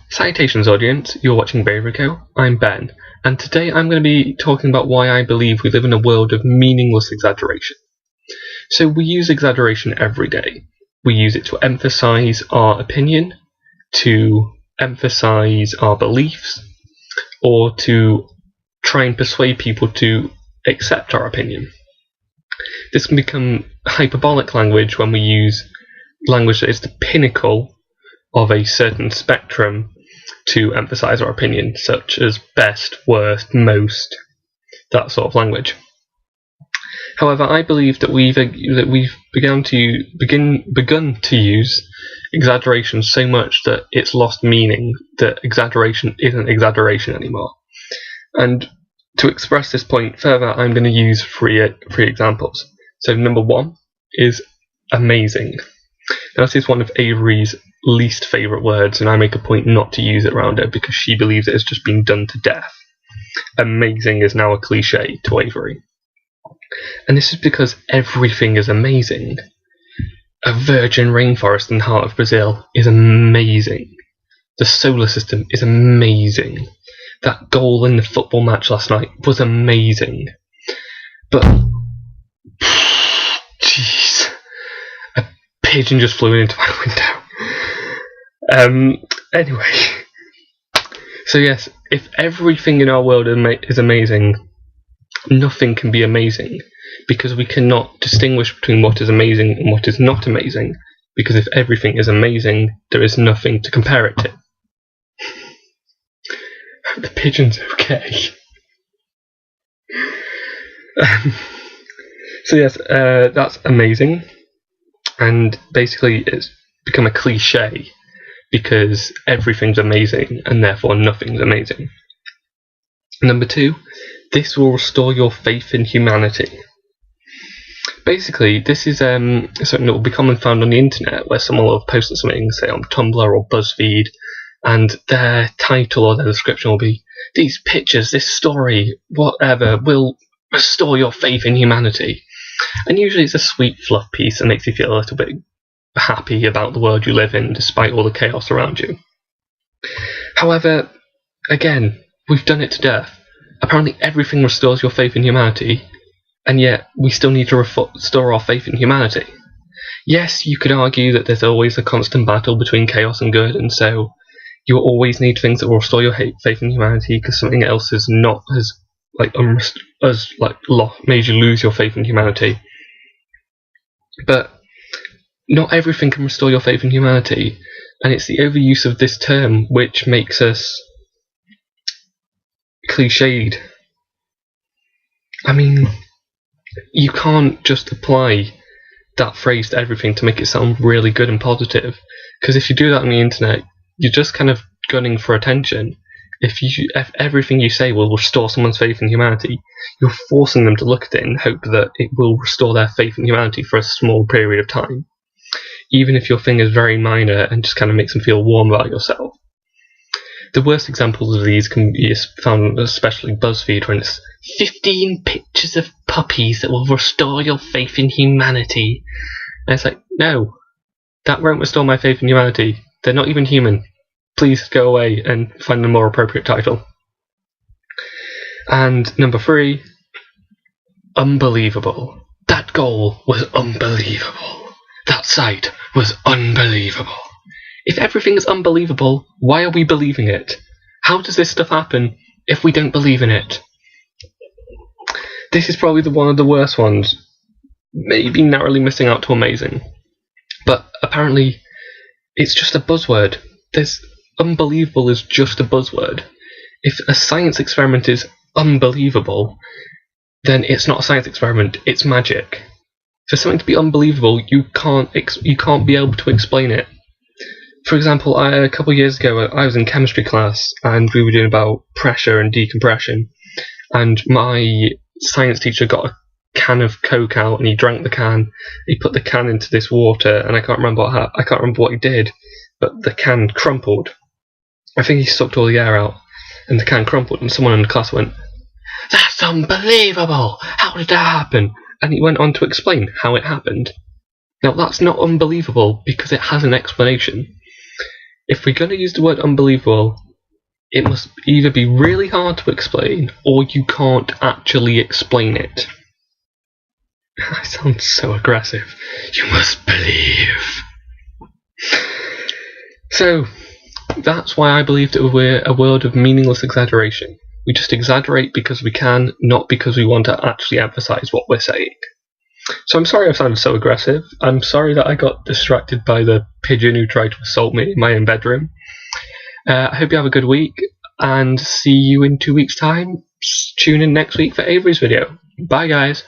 Salutations audience, you're watching Bavery. I'm Ben, and today I'm going to be talking about why I believe we live in a world of meaningless exaggeration. So we use exaggeration every day. We use it to emphasize our opinion, to emphasize our beliefs, or to try and persuade people to accept our opinion. This can become hyperbolic language when we use language that is the pinnacle of a certain spectrum to emphasize our opinion, such as best, worst, most, that sort of language. However, I believe that we've begun to use exaggeration so much that it's lost meaning, that exaggeration isn't exaggeration anymore. And to express this point further, I'm going to use three examples. So number one is amazing. Now, this is one of Avery's least favourite words, and I make a point not to use it around her because she believes it has just been done to death. Amazing is now a cliche to Avery. And this is because everything is amazing. A virgin rainforest in the heart of Brazil is amazing. The solar system is amazing. That goal in the football match last night was amazing. But jeez, a pigeon just flew into my window. Anyway, so yes, if everything in our world is amazing, nothing can be amazing, because we cannot distinguish between what is amazing and what is not amazing, because if everything is amazing, there is nothing to compare it to. The pigeon's okay. So yes, that's amazing, and basically it's become a cliche because everything's amazing and therefore nothing's amazing. Number two, this will restore your faith in humanity. Basically, this is something that will be commonly found on the internet, where someone will have posted something, say on Tumblr or BuzzFeed, and their title or their description will be, "These pictures, this story, whatever, will restore your faith in humanity." And usually it's a sweet fluff piece that makes you feel a little bit happy about the world you live in, despite all the chaos around you. However, again, we've done it to death. Apparently everything restores your faith in humanity, and yet we still need to restore our faith in humanity. Yes, you could argue that there's always a constant battle between chaos and good, and so you always need things that will restore your faith in humanity, because something else has made you lose your faith in humanity. But not everything can restore your faith in humanity, and it's the overuse of this term which makes us cliched. I mean, you can't just apply that phrase to everything to make it sound really good and positive, because if you do that on the internet, you're just kind of gunning for attention. If everything you say will restore someone's faith in humanity, you're forcing them to look at it and hope that it will restore their faith in humanity for a small period of time, even if your thing is very minor and just kind of makes them feel warm about yourself. The worst examples of these can be found on especially BuzzFeed, when it's 15 pictures of puppies that will restore your faith in humanity. And it's like, no, that won't restore my faith in humanity. They're not even human. Please go away and find a more appropriate title. And number three, unbelievable. That goal was unbelievable. That sight was unbelievable. If everything is unbelievable, why are we believing it? How does this stuff happen if we don't believe in it? This is probably one of the worst ones, maybe narrowly missing out to amazing. But apparently, it's just a buzzword. Unbelievable is just a buzzword. If a science experiment is unbelievable, then it's not a science experiment, it's magic. For something to be unbelievable, you can't be able to explain it. For example, a couple of years ago, I was in chemistry class, and we were doing about pressure and decompression, and my science teacher got a can of Coke out, and he drank the can. He put the can into this water, and I can't remember what he did, but the can crumpled. I think he sucked all the air out, and the can crumpled, and someone in the class went, "That's unbelievable! How did that happen?" And he went on to explain how it happened. Now, that's not unbelievable because it has an explanation. if we're going to use the word unbelievable, it must either be really hard to explain or you can't actually explain it. I sound so aggressive. You must believe. So, that's why I believe that we're a world of meaningless exaggeration. We just exaggerate because we can, not because we want to actually emphasize what we're saying. So I'm sorry I sounded so aggressive. I'm sorry that I got distracted by the pigeon who tried to assault me in my own bedroom. I hope you have a good week, and see you in 2 weeks' time. Tune in next week for Avery's video. Bye, guys.